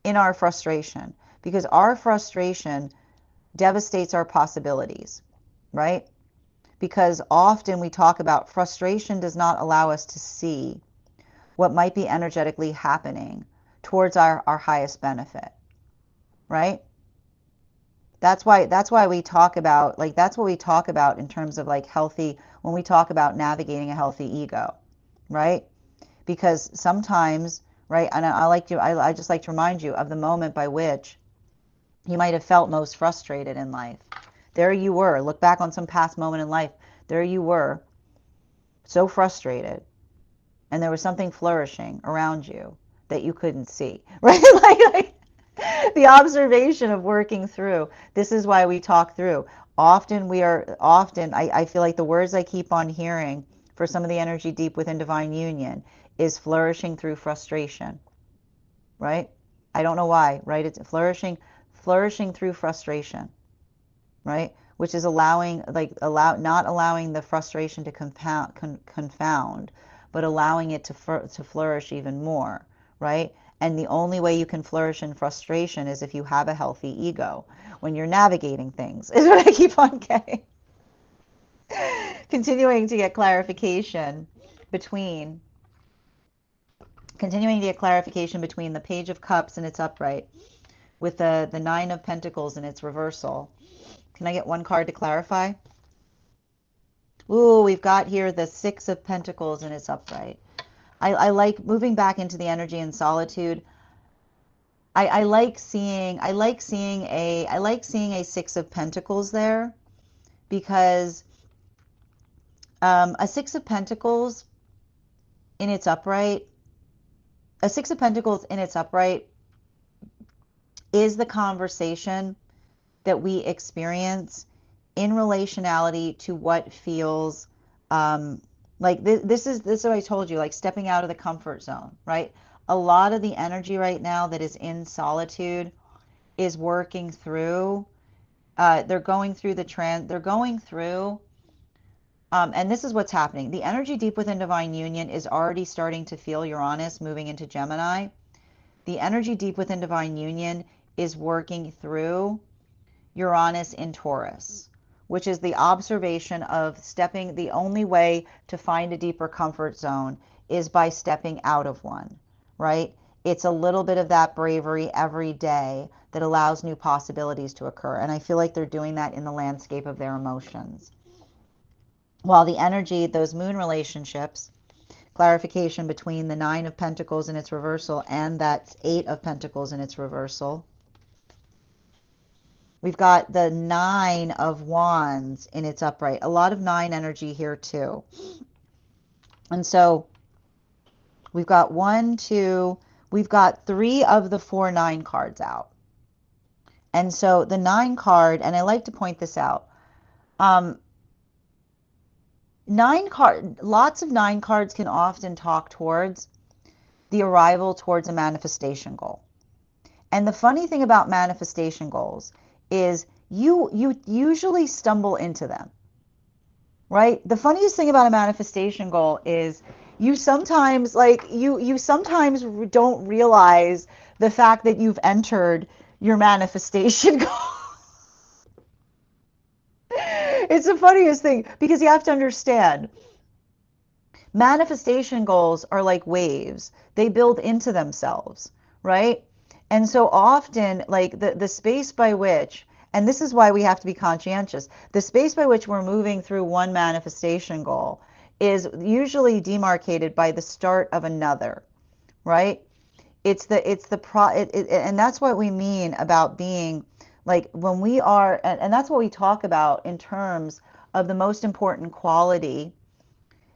in our frustration, because our frustration devastates our possibilities, right? Because often we talk about frustration does not allow us to see what might be energetically happening towards our highest benefit, right? That's why we talk about, like, that's what we talk about in terms of like healthy, when we talk about navigating a healthy ego, right? Because sometimes, right, and I just like to remind you of the moment by which you might have felt most frustrated in life. There you were. Look back on some past moment in life. There you were, so frustrated, and there was something flourishing around you that you couldn't see, right? like the observation of working through. This is why we talk through. I feel like the words I keep on hearing for some of the energy deep within divine union is flourishing through frustration, right? I don't know why, right? It's flourishing through frustration, right? Which is not allowing the frustration to confound, but allowing it to flourish even more, right? And the only way you can flourish in frustration is if you have a healthy ego when you're navigating things, is what I keep on getting. Continuing to get clarification between the Page of Cups and its upright with the Nine of Pentacles in its reversal. Can I get one card to clarify? Ooh, we've got here the Six of Pentacles in its upright. I like moving back into the energy and solitude. I like seeing a Six of Pentacles there, because a Six of Pentacles in its upright, is the conversation that we experience in relationality to what feels like this is what I told you, like stepping out of the comfort zone, right? A lot of the energy right now that is in solitude is working through, they're going through, and this is what's happening. The energy deep within divine union is already starting to feel Uranus moving into Gemini. The energy deep within divine union is working through Uranus in Taurus, which is the observation of stepping. The only way to find a deeper comfort zone is by stepping out of one, right? It's a little bit of that bravery every day that allows new possibilities to occur. And I feel like they're doing that in the landscape of their emotions. While the energy, those moon relationships, clarification between the Nine of Pentacles in its reversal and that Eight of Pentacles in its reversal. We've got the Nine of Wands in its upright. A lot of nine energy here too. And so we've got we've got 3 of the 4 9 cards out. And so the 9 card, and I like to point this out, lots of 9 cards can often talk towards the arrival towards a manifestation goal. And the funny thing about manifestation goals is you usually stumble into them, right? The funniest thing about a manifestation goal is you sometimes don't realize the fact that you've entered your manifestation goal. It's the funniest thing, because you have to understand, manifestation goals are like waves. They build into themselves, right? And so often, like the space by which, And this is why we have to be conscientious. The space by which we're moving through one manifestation goal is usually demarcated by the start of another, right? And that's what we mean about being like when we are, and that's what we talk about in terms of the most important quality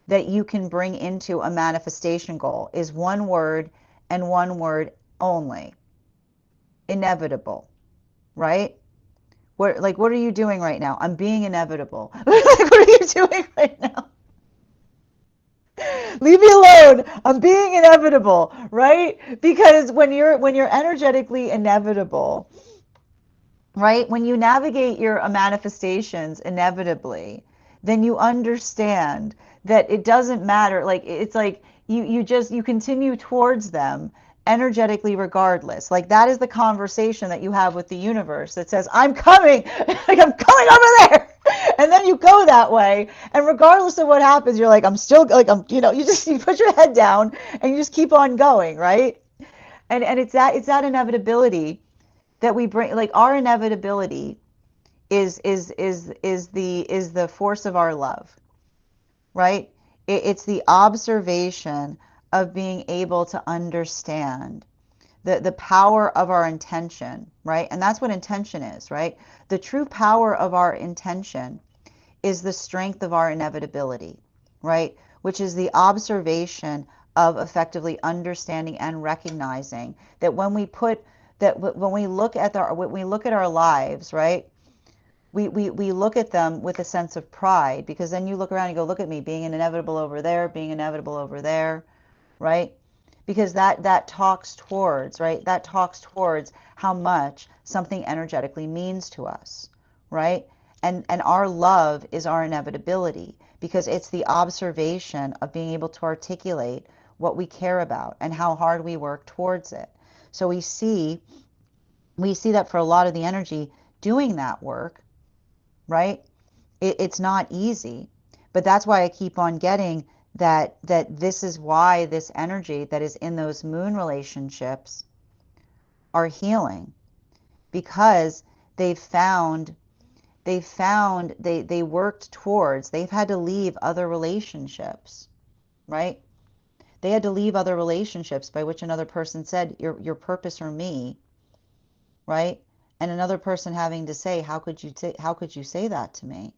that you can bring into a manifestation goal is one word and one word only: inevitable, right? What are you doing right now? I'm being inevitable. What are you doing right now? Leave me alone. I'm being inevitable, right? Because when you're energetically inevitable, right? When you navigate your manifestations inevitably, then you understand that it doesn't matter. Like it's like you continue towards them energetically regardless. Like that is the conversation that you have with the universe that says, I'm coming, like I'm coming over there. And then you go that way, and regardless of what happens, you're like, I'm still like you put your head down and you just keep on going, right? And it's that inevitability that we bring, like our inevitability is the force of our love, right? It's the observation of being able to understand the power of our intention, right? And that's what intention is, right? The true power of our intention is the strength of our inevitability, right? Which is the observation of effectively understanding and recognizing that when we look at our lives, right? We look at them with a sense of pride, because then you look around and you go, look at me being an inevitable over there, being inevitable over there, right? Because that talks towards, right? That talks towards how much something energetically means to us, right? And our love is our inevitability, because it's the observation of being able to articulate what we care about and how hard we work towards it. So we see that for a lot of the energy doing that work, right? It's not easy, but that's why I keep on getting that this is why this energy that is in those moon relationships are healing, because they worked towards, they've had to leave other relationships, right? They had to leave other relationships by which another person said, your purpose or me, right? And another person having to say, how could you say that to me,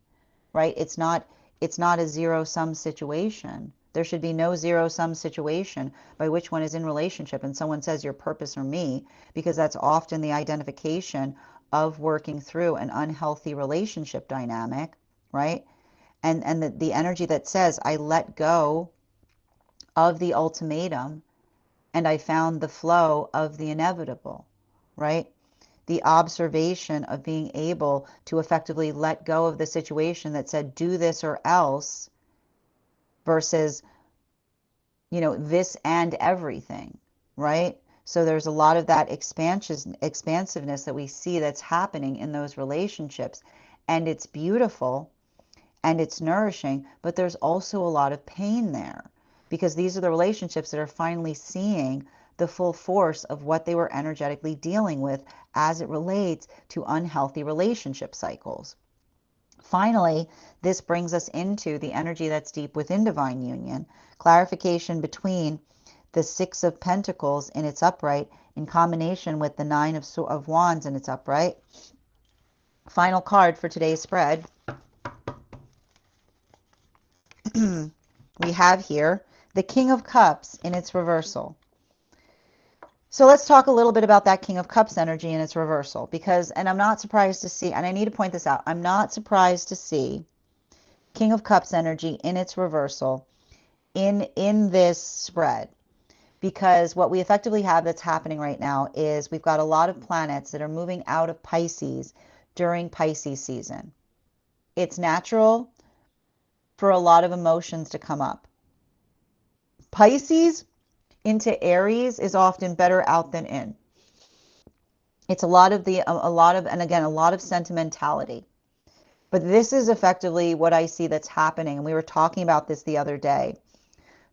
right? It's not a zero-sum situation. There should be no zero-sum situation by which one is in relationship and someone says your purpose or me, because that's often the identification of working through an unhealthy relationship dynamic, right? And the energy that says, I let go of the ultimatum and I found the flow of the inevitable, right? The observation of being able to effectively let go of the situation that said, do this or else, versus, this and everything, right? So there's a lot of that expansiveness that we see that's happening in those relationships. And it's beautiful and it's nourishing, but there's also a lot of pain there, because these are the relationships that are finally seeing the full force of what they were energetically dealing with as it relates to unhealthy relationship cycles. Finally, this brings us into the energy that's deep within divine union, clarification between the Six of Pentacles in its upright in combination with the Nine of Wands in its upright. Final card for today's spread. We have here the King of Cups in its reversal. So let's talk a little bit about that King of Cups energy in its reversal, because, and I'm not surprised to see, and I need to point this out, I'm not surprised to see King of Cups energy in its reversal in this spread, because what we effectively have that's happening right now is we've got a lot of planets that are moving out of Pisces during Pisces season. It's natural for a lot of emotions to come up. Pisces into Aries is often better out than in. It's a lot of sentimentality. But this is effectively what I see that's happening. And we were talking about this the other day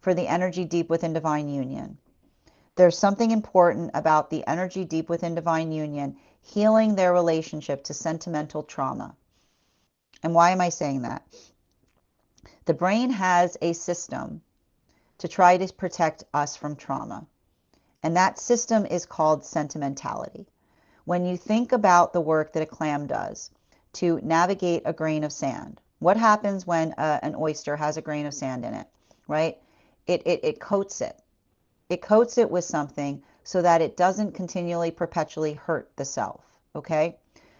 for the energy deep within divine union. There's something important about the energy deep within divine union healing their relationship to sentimental trauma. And why am I saying that? The brain has a system to try to protect us from trauma. And that system is called sentimentality. When you think about the work that a clam does to navigate a grain of sand, what happens when an oyster has a grain of sand in it, right? It coats it. It coats it with something so that it doesn't continually, perpetually hurt the self, okay?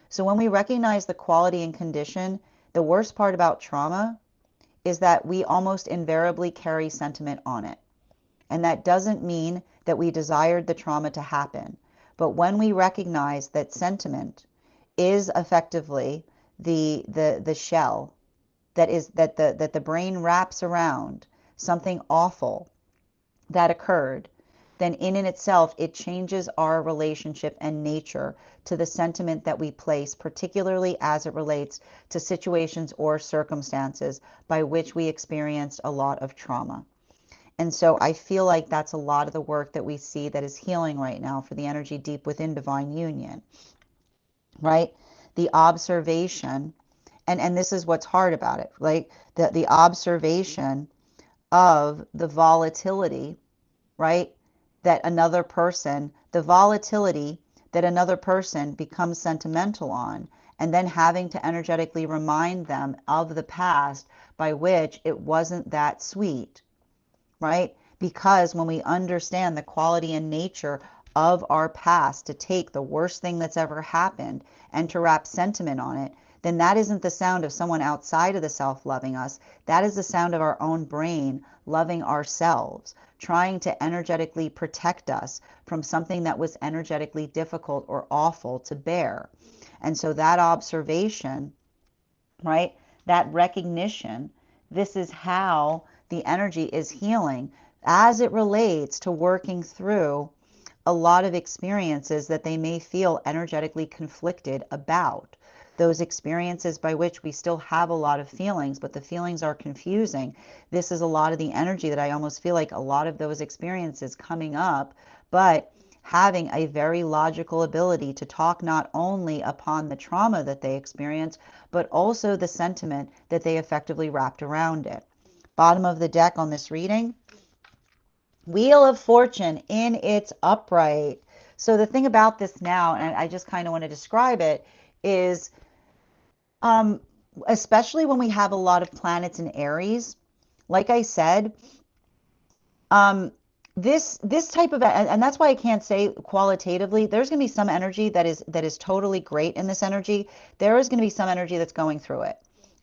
So when we recognize the quality and condition, the worst part about trauma is that we almost invariably carry sentiment on it. And that doesn't mean that we desired the trauma to happen. But when we recognize that sentiment is effectively the shell that the brain wraps around something awful that occurred, then in itself it changes our relationship and nature to the sentiment that we place, particularly as it relates to situations or circumstances by which we experienced a lot of trauma. And so I feel like that's a lot of the work that we see that is healing right now for the energy deep within divine union, right? The observation, and this is what's hard about it, right? The observation of the volatility, right? That another person, the volatility that another person becomes sentimental on, and then having to energetically remind them of the past by which it wasn't that sweet, right? Because when we understand the quality and nature of our past, to take the worst thing that's ever happened and to wrap sentiment on it, then that isn't the sound of someone outside of the self loving us. That is the sound of our own brain loving ourselves, trying to energetically protect us from something that was energetically difficult or awful to bear. And so that observation, right, that recognition, this is how the energy is healing as it relates to working through a lot of experiences that they may feel energetically conflicted about. Those experiences by which we still have a lot of feelings, but the feelings are confusing. This is a lot of the energy that I almost feel like a lot of those experiences coming up, but having a very logical ability to talk not only upon the trauma that they experience, but also the sentiment that they effectively wrapped around it. Bottom of the deck on this reading, Wheel of Fortune in its upright. So the thing about this now, and I just kind of want to describe it, is especially when we have a lot of planets in Aries, like I said, this type of, and that's why I can't say qualitatively, there's going to be some energy that is totally great in this energy. There is going to be some energy that's going through it.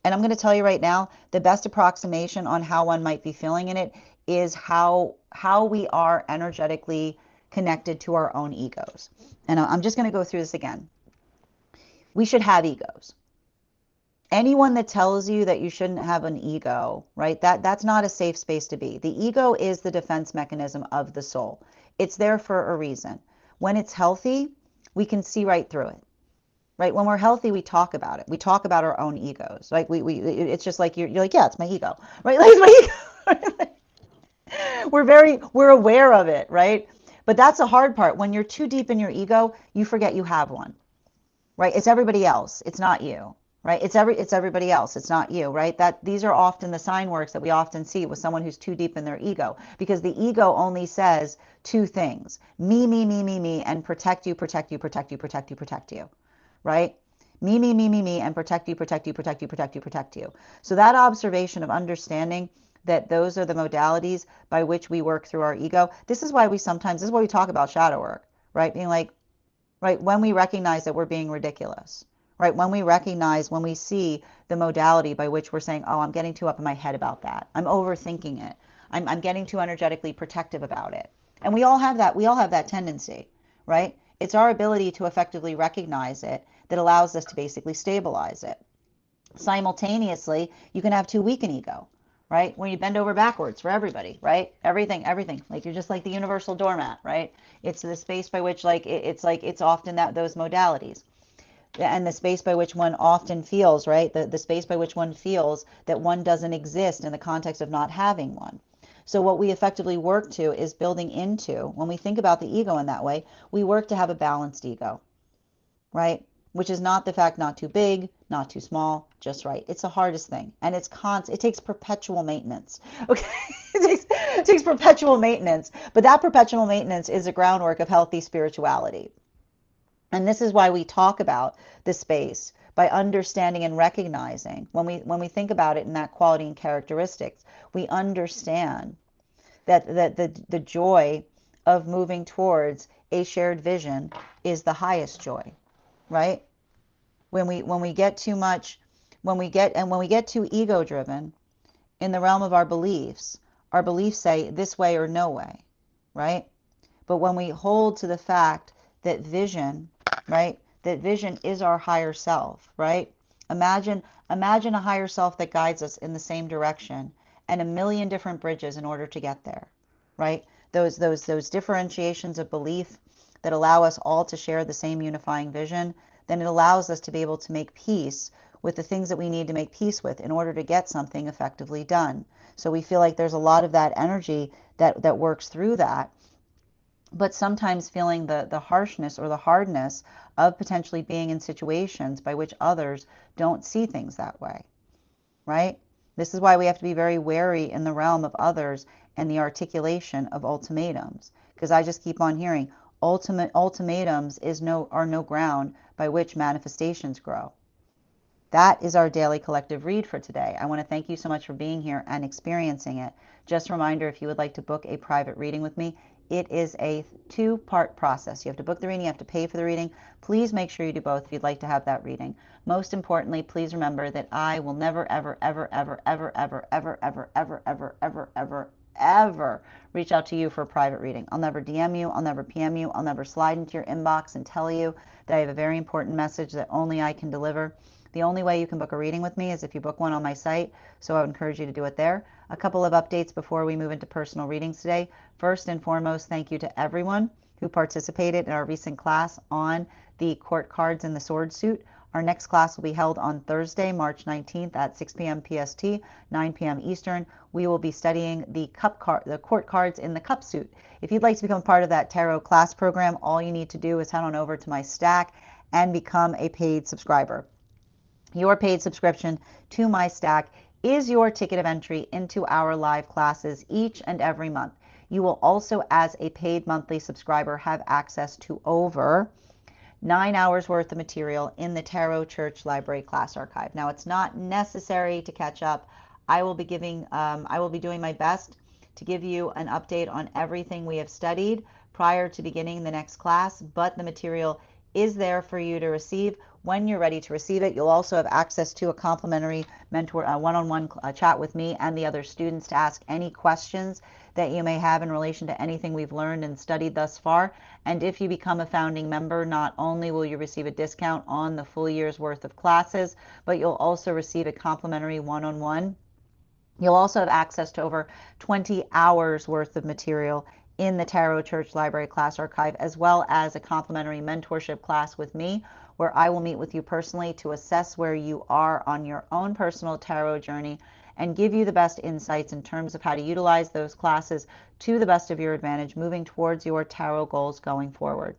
And I'm going to tell you right now, the best approximation on how one might be feeling in it is how we are energetically connected to our own egos. And I'm just going to go through this again. We should have egos. Anyone that tells you that you shouldn't have an ego, right? That's not a safe space to be. The ego is the defense mechanism of the soul. It's there for a reason. When it's healthy, we can see right through it. Right? When we're healthy, we talk about it. We talk about our own egos. Like it's just like you're like, yeah, it's my ego. Right? Like it's my ego. We're aware of it, right? But that's the hard part. When you're too deep in your ego, you forget you have one. Right? It's everybody else. It's not you. Right? It's everybody else. It's not you, right? These are often the sign works that we often see with someone who's too deep in their ego, because the ego only says two things: me, and protect you, protect you, protect you, protect you, protect you. Right? Me, and protect you, protect you, protect you, protect you, protect you. So that observation of understanding that those are the modalities by which we work through our ego. This is why we talk about shadow work, right? Being like, right, when we recognize that we're being ridiculous, right? When we see the modality by which we're saying, oh, I'm getting too up in my head about that. I'm overthinking it. I'm getting too energetically protective about it. And we all have that tendency, right? It's our ability to effectively recognize it that allows us to basically stabilize it. Simultaneously, you can have too weak an ego, right? When you bend over backwards for everybody, right? Everything. Like you're just like the universal doormat, right? It's the space by which it's often those modalities. And the space by which one often feels, right? The space by which one feels that one doesn't exist in the context of not having one. So what we effectively work to is building into, when we think about the ego in that way, we work to have a balanced ego, right? Which is not the fact not too big, not too small, just right. It's the hardest thing. And it takes perpetual maintenance. Okay? It takes perpetual maintenance. But that perpetual maintenance is a groundwork of healthy spirituality. And this is why we talk about the space by understanding and recognizing when we think about it in that quality and characteristics, we understand that the joy of moving towards a shared vision is the highest joy, right? When we get too much, when we get too ego driven in the realm of our beliefs say this way or no way, right? But when we hold to the fact that vision, right? That vision is our higher self, right? Imagine a higher self that guides us in the same direction and a million different bridges in order to get there, right? Those differentiations of belief that allow us all to share the same unifying vision, then it allows us to be able to make peace with the things that we need to make peace with in order to get something effectively done. So we feel like there's a lot of that energy that works through that. But sometimes feeling the harshness or the hardness of potentially being in situations by which others don't see things that way, right? This is why we have to be very wary in the realm of others and the articulation of ultimatums, because I just keep on hearing ultimatums are no ground by which manifestations grow. That is our daily collective read for today. I want to thank you so much for being here and experiencing it. Just a reminder, if you would like to book a private reading with me, it is a 2-part process. You have to book the reading, you have to pay for the reading. Please make sure you do both if you'd like to have that reading. Most importantly, please remember that I will never, ever, ever, ever, ever, ever, ever, ever, ever, ever, ever, ever, ever reach out to you for a private reading. I'll never DM you, I'll never PM you, I'll never slide into your inbox and tell you that I have a very important message that only I can deliver. The only way you can book a reading with me is if you book one on my site, so I would encourage you to do it there. A couple of updates before we move into personal readings today. First and foremost, thank you to everyone who participated in our recent class on the court cards in the sword suit. Our next class will be held on Thursday, March 19th at 6 p.m. PST, 9 p.m. Eastern. We will be studying the court cards in the cup suit. If you'd like to become part of that tarot class program, all you need to do is head on over to my stack and become a paid subscriber. Your paid subscription to my stack is your ticket of entry into our live classes each and every month. You will also, as a paid monthly subscriber, have access to over 9 hours worth of material in the Tarot Church Library class archive. Now, it's not necessary to catch up. I will be doing my best to give you an update on everything we have studied prior to beginning the next class, but the material is there for you to receive when you're ready to receive it. You'll also have access to a complimentary mentor one-on-one chat with me and the other students to ask any questions that you may have in relation to anything we've learned and studied thus far. And if you become a founding member, not only will you receive a discount on the full year's worth of classes, but you'll also receive a complimentary one-on-one. You'll also have access to over 20 hours worth of material in the Tarot Church Library class archive, as well as a complimentary mentorship class with me, where I will meet with you personally to assess where you are on your own personal tarot journey and give you the best insights in terms of how to utilize those classes to the best of your advantage, moving towards your tarot goals going forward.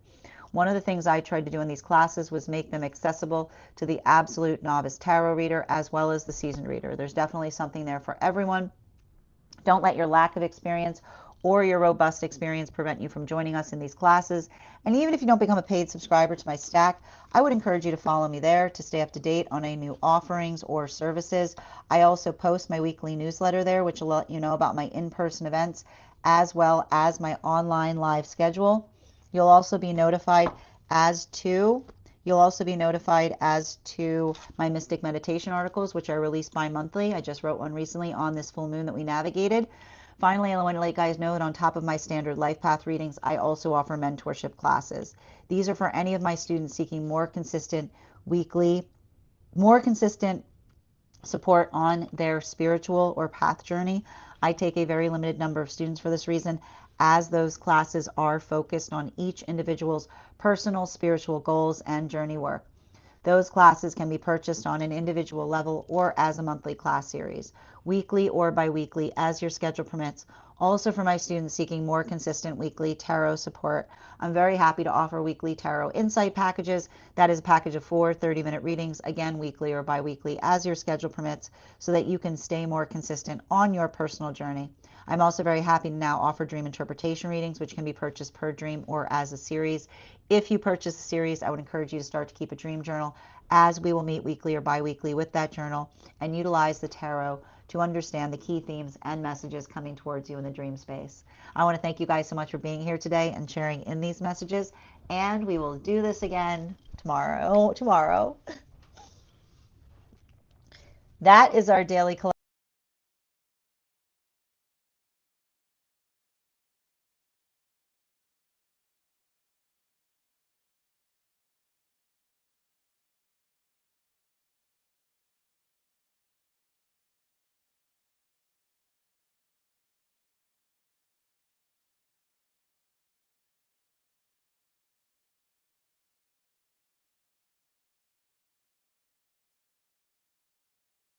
One of the things I tried to do in these classes was make them accessible to the absolute novice tarot reader as well as the seasoned reader. There's definitely something there for everyone. Don't let your lack of experience or your robust experience prevent you from joining us in these classes. And even if you don't become a paid subscriber to my stack, I would encourage you to follow me there to stay up to date on any new offerings or services. I also post my weekly newsletter there, which will let you know about my in-person events as well as my online live schedule. You'll also be notified as to my Mystic Meditation articles, which are released bi-monthly. I just wrote one recently on this full moon that we navigated. Finally, I want to let you guys know that on top of my standard life path readings, I also offer mentorship classes. These are for any of my students seeking more consistent support on their spiritual or path journey. I take a very limited number of students for this reason, as those classes are focused on each individual's personal spiritual goals and journey work. Those classes can be purchased on an individual level or as a monthly class series, weekly or biweekly as your schedule permits. Also, for my students seeking more consistent weekly tarot support, I'm very happy to offer weekly tarot insight packages. That is a package of 4 30-minute readings, again, weekly or biweekly as your schedule permits, so that you can stay more consistent on your personal journey. I'm also very happy to now offer dream interpretation readings, which can be purchased per dream or as a series. If you purchase a series, I would encourage you to start to keep a dream journal, as we will meet weekly or biweekly with that journal and utilize the tarot to understand the key themes and messages coming towards you in the dream space. I want to thank you guys so much for being here today and sharing in these messages, and we will do this again tomorrow. That is our daily collective.